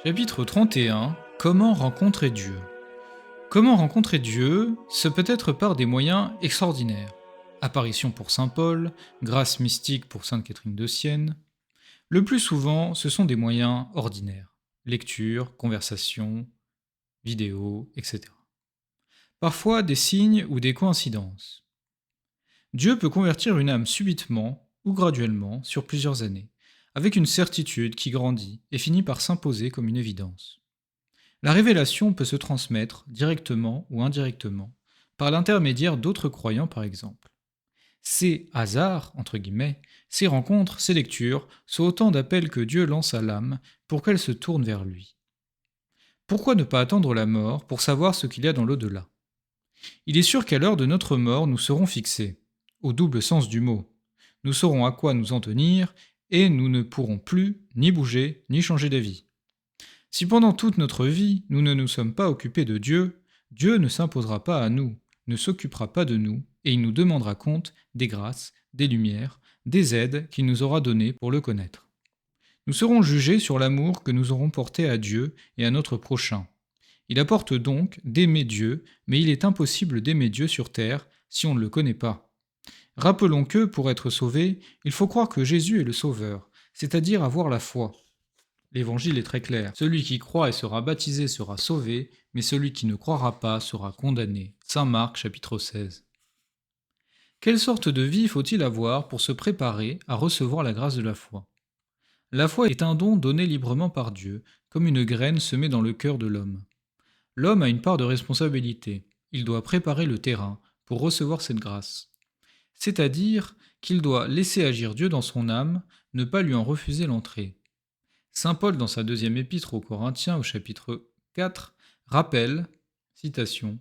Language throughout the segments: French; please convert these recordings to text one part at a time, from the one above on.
Chapitre 31. Comment rencontrer Dieu? Comment rencontrer Dieu? Ce peut être par des moyens extraordinaires. Apparition pour saint Paul, grâce mystique pour sainte Catherine de Sienne. Le plus souvent, ce sont des moyens ordinaires. Lecture, conversation, vidéo, etc. Parfois des signes ou des coïncidences. Dieu peut convertir une âme subitement ou graduellement sur plusieurs années, avec une certitude qui grandit et finit par s'imposer comme une évidence. La révélation peut se transmettre, directement ou indirectement, par l'intermédiaire d'autres croyants par exemple. Ces hasards, entre guillemets, ces rencontres, ces lectures, sont autant d'appels que Dieu lance à l'âme pour qu'elle se tourne vers lui. Pourquoi ne pas attendre la mort pour savoir ce qu'il y a dans l'au-delà? Il est sûr qu'à l'heure de notre mort, nous serons fixés, au double sens du mot. Nous saurons à quoi nous en tenir, et nous ne pourrons plus ni bouger, ni changer d'avis. Si pendant toute notre vie, nous ne nous sommes pas occupés de Dieu, Dieu ne s'imposera pas à nous, ne s'occupera pas de nous, et il nous demandera compte des grâces, des lumières, des aides qu'il nous aura données pour le connaître. Nous serons jugés sur l'amour que nous aurons porté à Dieu et à notre prochain. Il apporte donc d'aimer Dieu, mais il est impossible d'aimer Dieu sur terre si on ne le connaît pas. Rappelons que, pour être sauvé, il faut croire que Jésus est le Sauveur, c'est-à-dire avoir la foi. L'évangile est très clair. Celui qui croit et sera baptisé sera sauvé, mais celui qui ne croira pas sera condamné. Saint Marc, chapitre 16. Quelle sorte de vie faut-il avoir pour se préparer à recevoir la grâce de la foi? La foi est un don donné librement par Dieu, comme une graine semée dans le cœur de l'homme. L'homme a une part de responsabilité. Il doit préparer le terrain pour recevoir cette grâce. C'est-à-dire qu'il doit laisser agir Dieu dans son âme, ne pas lui en refuser l'entrée. Saint Paul, dans sa deuxième épître aux Corinthiens, au chapitre 4, rappelle, citation,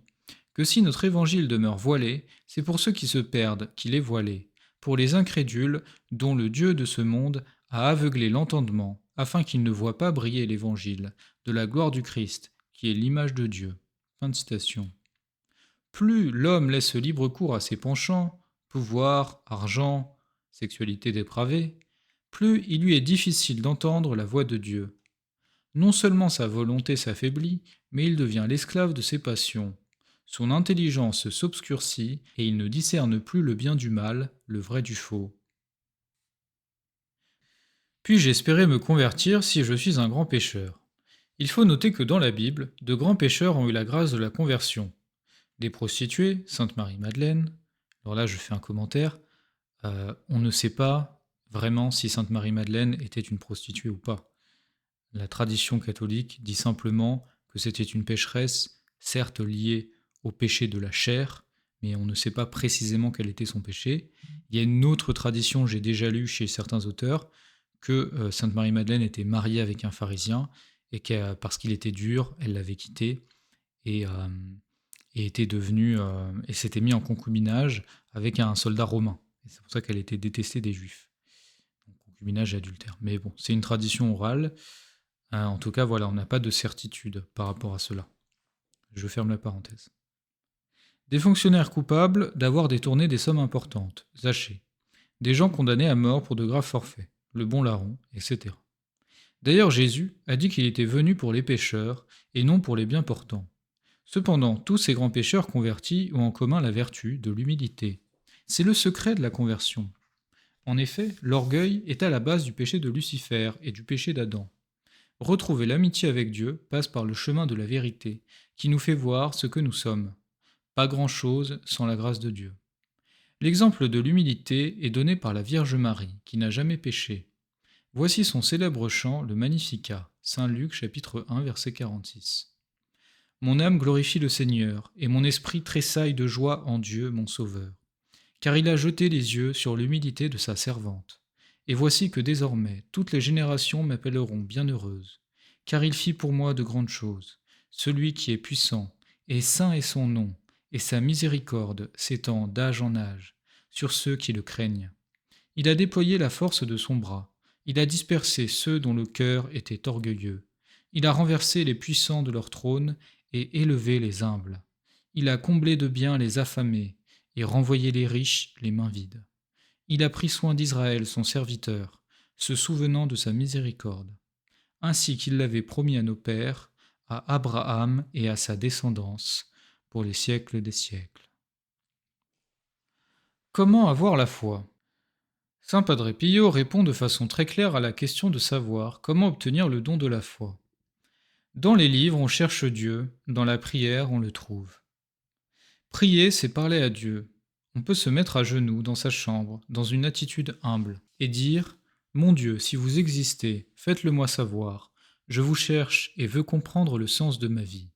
que si notre évangile demeure voilé, c'est pour ceux qui se perdent qu'il est voilé, pour les incrédules dont le Dieu de ce monde a aveuglé l'entendement, afin qu'ils ne voient pas briller l'évangile de la gloire du Christ, qui est l'image de Dieu. Fin de citation. Plus l'homme laisse libre cours à ses penchants, pouvoir, argent, sexualité dépravée, plus il lui est difficile d'entendre la voix de Dieu. Non seulement sa volonté s'affaiblit, mais il devient l'esclave de ses passions. Son intelligence s'obscurcit et il ne discerne plus le bien du mal, le vrai du faux. Puis-je espérer me convertir si je suis un grand pécheur? Il faut noter que dans la Bible, de grands pécheurs ont eu la grâce de la conversion. Des prostituées, Sainte Marie-Madeleine. Alors là, je fais un commentaire. On ne sait pas vraiment si Sainte Marie-Madeleine était une prostituée ou pas. La tradition catholique dit simplement que c'était une pécheresse, certes liée au péché de la chair, mais on ne sait pas précisément quel était son péché. Il y a une autre tradition, j'ai déjà lu chez certains auteurs, que Sainte Marie-Madeleine était mariée avec un pharisien et que parce qu'il était dur, elle l'avait quitté et, euh, et était devenue et s'était mis en concubinage avec un soldat romain. Et c'est pour ça qu'elle était détestée des Juifs. Donc, concubinage et adultère. Mais bon, c'est une tradition orale. En tout cas, voilà, on n'a pas de certitude par rapport à cela. Je ferme la parenthèse. Des fonctionnaires coupables d'avoir détourné des sommes importantes, Zaché. Des gens condamnés à mort pour de graves forfaits, le bon larron, etc. D'ailleurs, Jésus a dit qu'il était venu pour les pécheurs et non pour les bien portants. Cependant, tous ces grands pécheurs convertis ont en commun la vertu de l'humilité. C'est le secret de la conversion. En effet, l'orgueil est à la base du péché de Lucifer et du péché d'Adam. Retrouver l'amitié avec Dieu passe par le chemin de la vérité, qui nous fait voir ce que nous sommes. Pas grand-chose sans la grâce de Dieu. L'exemple de l'humilité est donné par la Vierge Marie, qui n'a jamais péché. Voici son célèbre chant, le Magnificat, Saint Luc chapitre 1 verset 46. Mon âme glorifie le Seigneur, et mon esprit tressaille de joie en Dieu mon Sauveur. Car il a jeté les yeux sur l'humilité de sa servante. Et voici que désormais toutes les générations m'appelleront bienheureuse, car il fit pour moi de grandes choses. Celui qui est puissant, et saint est son nom, et sa miséricorde s'étend d'âge en âge sur ceux qui le craignent. Il a déployé la force de son bras, il a dispersé ceux dont le cœur était orgueilleux. Il a renversé les puissants de leur trône et élevé les humbles. Il a comblé de biens les affamés et renvoyé les riches les mains vides. Il a pris soin d'Israël, son serviteur, se souvenant de sa miséricorde. ainsi qu'il l'avait promis à nos pères, à Abraham et à sa descendance, pour les siècles des siècles. Comment avoir la foi? Saint Padre Pio répond de façon très claire à la question de savoir comment obtenir le don de la foi. Dans les livres, on cherche Dieu, dans la prière, on le trouve. Prier, c'est parler à Dieu. On peut se mettre à genoux dans sa chambre, dans une attitude humble, et dire « Mon Dieu, si vous existez, faites-le-moi savoir. Je vous cherche et veux comprendre le sens de ma vie. »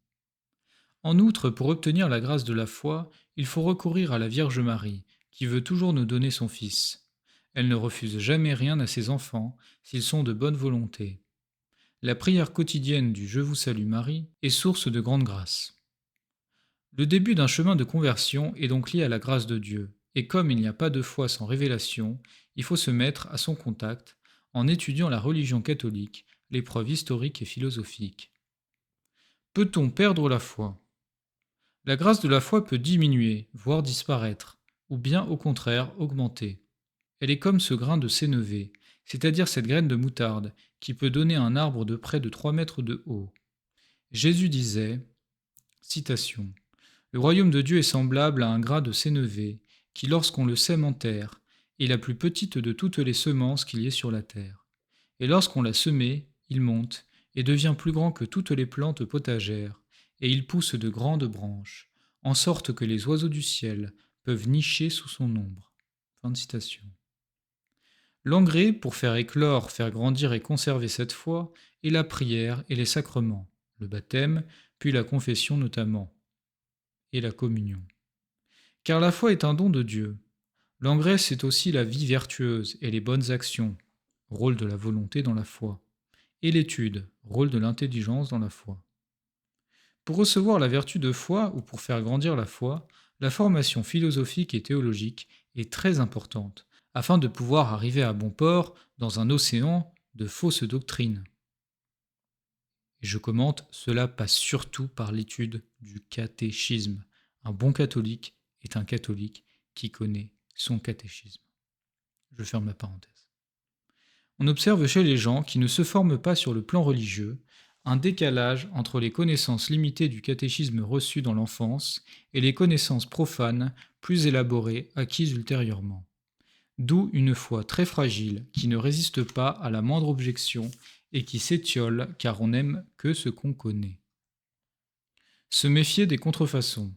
En outre, pour obtenir la grâce de la foi, il faut recourir à la Vierge Marie, qui veut toujours nous donner son Fils. Elle ne refuse jamais rien à ses enfants, s'ils sont de bonne volonté. La prière quotidienne du Je vous salue Marie est source de grande grâce. Le début d'un chemin de conversion est donc lié à la grâce de Dieu, et comme il n'y a pas de foi sans révélation, il faut se mettre à son contact en étudiant la religion catholique, les preuves historiques et philosophiques. Peut-on perdre la foi? La grâce de la foi peut diminuer, voire disparaître, ou bien au contraire augmenter. Elle est comme ce grain de sénévé, c'est-à-dire cette graine de moutarde, qui peut donner un arbre de près de 3 mètres de haut. Jésus disait, citation, le royaume de Dieu est semblable à un grain de sénévé, qui lorsqu'on le sème en terre, est la plus petite de toutes les semences qu'il y ait sur la terre. Et lorsqu'on l'a semé, il monte, et devient plus grand que toutes les plantes potagères, et il pousse de grandes branches, en sorte que les oiseaux du ciel peuvent nicher sous son ombre. Fin de citation. L'engrais, pour faire éclore, faire grandir et conserver cette foi, est la prière et les sacrements, le baptême, puis la confession notamment, et la communion. Car la foi est un don de Dieu. L'engrais, c'est aussi la vie vertueuse et les bonnes actions, rôle de la volonté dans la foi, et l'étude, rôle de l'intelligence dans la foi. Pour recevoir la vertu de foi ou pour faire grandir la foi, la formation philosophique et théologique est très importante, afin de pouvoir arriver à bon port dans un océan de fausses doctrines. Et je commente, cela passe surtout par l'étude du catéchisme. Un bon catholique est un catholique qui connaît son catéchisme. Je ferme la parenthèse. On observe chez les gens qui ne se forment pas sur le plan religieux un décalage entre les connaissances limitées du catéchisme reçues dans l'enfance et les connaissances profanes plus élaborées acquises ultérieurement. D'où une foi très fragile qui ne résiste pas à la moindre objection et qui s'étiole car on n'aime que ce qu'on connaît. Se méfier des contrefaçons.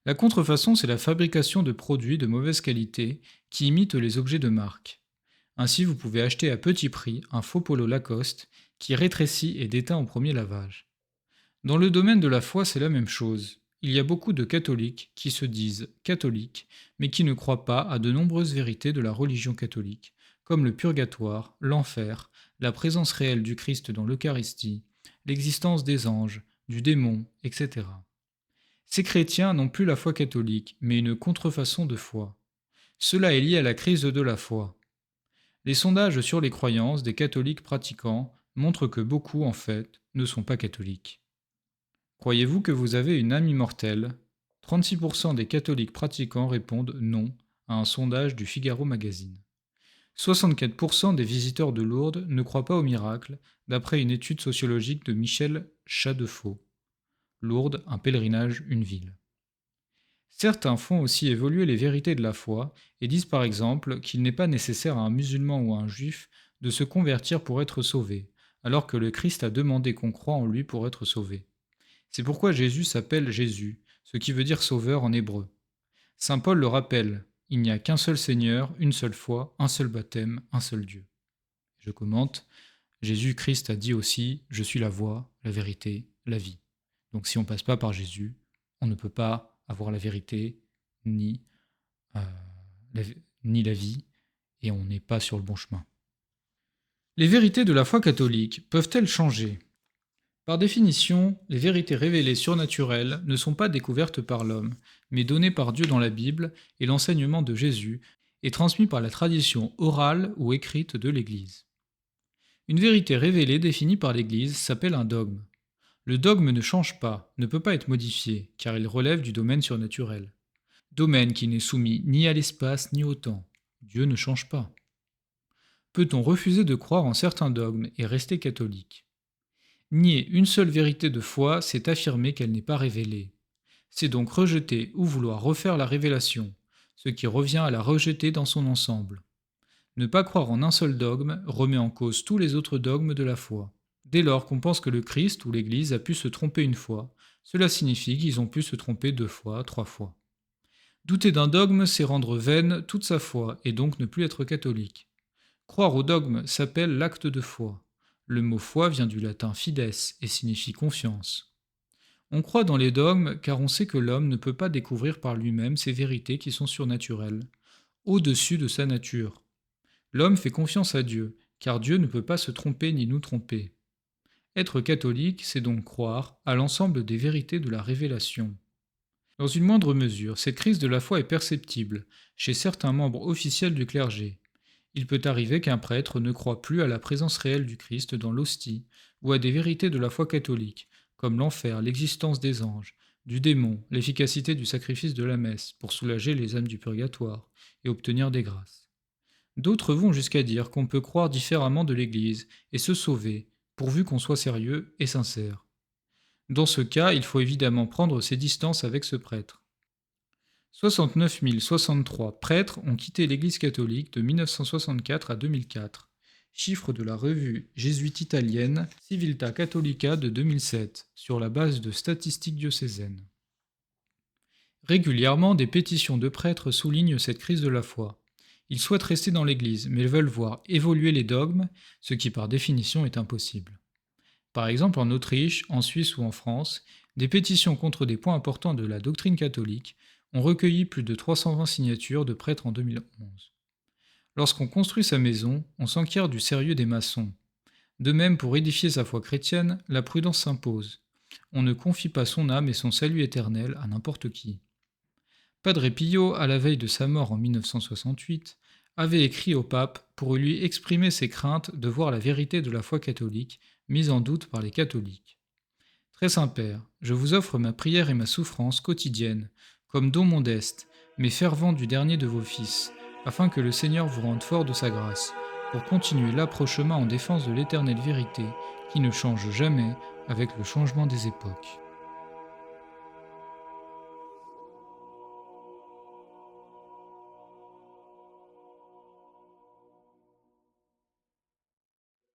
La contrefaçon, c'est la fabrication de produits de mauvaise qualité qui imitent les objets de marque. Ainsi, vous pouvez acheter à petit prix un faux polo Lacoste qui rétrécit et déteint au premier lavage. Dans le domaine de la foi, c'est la même chose. Il y a beaucoup de catholiques qui se disent catholiques, mais qui ne croient pas à de nombreuses vérités de la religion catholique, comme le purgatoire, l'enfer, la présence réelle du Christ dans l'Eucharistie, l'existence des anges, du démon, etc. Ces chrétiens n'ont plus la foi catholique, mais une contrefaçon de foi. Cela est lié à la crise de la foi. Les sondages sur les croyances des catholiques pratiquants montrent que beaucoup, en fait, ne sont pas catholiques. Croyez-vous que vous avez une âme immortelle? 36% des catholiques pratiquants répondent non à un sondage du Figaro Magazine. 64% des visiteurs de Lourdes ne croient pas au miracle, d'après une étude sociologique de Michel Chadefaux. Lourdes, un pèlerinage, une ville. Certains font aussi évoluer les vérités de la foi et disent par exemple qu'il n'est pas nécessaire à un musulman ou à un juif de se convertir pour être sauvé, alors que le Christ a demandé qu'on croie en lui pour être sauvé. C'est pourquoi Jésus s'appelle Jésus, ce qui veut dire sauveur en hébreu. Saint Paul le rappelle, il n'y a qu'un seul Seigneur, une seule foi, un seul baptême, un seul Dieu. Je commente, Jésus-Christ a dit aussi, je suis la voie, la vérité, la vie. Donc si on ne passe pas par Jésus, on ne peut pas avoir la vérité, ni, euh, ni la vie, et on n'est pas sur le bon chemin. Les vérités de la foi catholique peuvent-elles changer? Par définition, les vérités révélées surnaturelles ne sont pas découvertes par l'homme, mais données par Dieu dans la Bible et l'enseignement de Jésus, et transmis par la tradition orale ou écrite de l'Église. Une vérité révélée définie par l'Église s'appelle un dogme. Le dogme ne change pas, ne peut pas être modifié, car il relève du domaine surnaturel. Domaine qui n'est soumis ni à l'espace ni au temps. Dieu ne change pas. Peut-on refuser de croire en certains dogmes et rester catholique? Nier une seule vérité de foi, c'est affirmer qu'elle n'est pas révélée. C'est donc rejeter ou vouloir refaire la révélation, ce qui revient à la rejeter dans son ensemble. Ne pas croire en un seul dogme remet en cause tous les autres dogmes de la foi. Dès lors qu'on pense que le Christ ou l'Église a pu se tromper une fois, cela signifie qu'ils ont pu se tromper 2 fois, 3 fois. Douter d'un dogme, c'est rendre vaine toute sa foi et donc ne plus être catholique. Croire au dogme s'appelle l'acte de foi. Le mot foi vient du latin fides et signifie confiance. On croit dans les dogmes car on sait que l'homme ne peut pas découvrir par lui-même ces vérités qui sont surnaturelles, au-dessus de sa nature. L'homme fait confiance à Dieu, car Dieu ne peut pas se tromper ni nous tromper. Être catholique, c'est donc croire à l'ensemble des vérités de la révélation. Dans une moindre mesure, cette crise de la foi est perceptible chez certains membres officiels du clergé. Il peut arriver qu'un prêtre ne croit plus à la présence réelle du Christ dans l'hostie ou à des vérités de la foi catholique, comme l'enfer, l'existence des anges, du démon, l'efficacité du sacrifice de la messe pour soulager les âmes du purgatoire et obtenir des grâces. D'autres vont jusqu'à dire qu'on peut croire différemment de l'Église et se sauver, pourvu qu'on soit sérieux et sincère. Dans ce cas, il faut évidemment prendre ses distances avec ce prêtre. 69 063 prêtres ont quitté l'Église catholique de 1964 à 2004, chiffre de la revue jésuite italienne Civiltà Cattolica de 2007, sur la base de statistiques diocésaines. Régulièrement, des pétitions de prêtres soulignent cette crise de la foi. Ils souhaitent rester dans l'Église, mais veulent voir évoluer les dogmes, ce qui par définition est impossible. Par exemple, en Autriche, en Suisse ou en France, des pétitions contre des points importants de la doctrine catholique ont recueilli plus de 320 signatures de prêtres en 2011. Lorsqu'on construit sa maison, on s'enquiert du sérieux des maçons. De même, pour édifier sa foi chrétienne, la prudence s'impose. On ne confie pas son âme et son salut éternel à n'importe qui. Padre Pio, à la veille de sa mort en 1968, avait écrit au pape pour lui exprimer ses craintes de voir la vérité de la foi catholique mise en doute par les catholiques. Très Saint-Père, je vous offre ma prière et ma souffrance quotidienne, comme don modeste, mais fervent du dernier de vos fils, afin que le Seigneur vous rende fort de sa grâce, pour continuer l'approchement en défense de l'éternelle vérité, qui ne change jamais avec le changement des époques.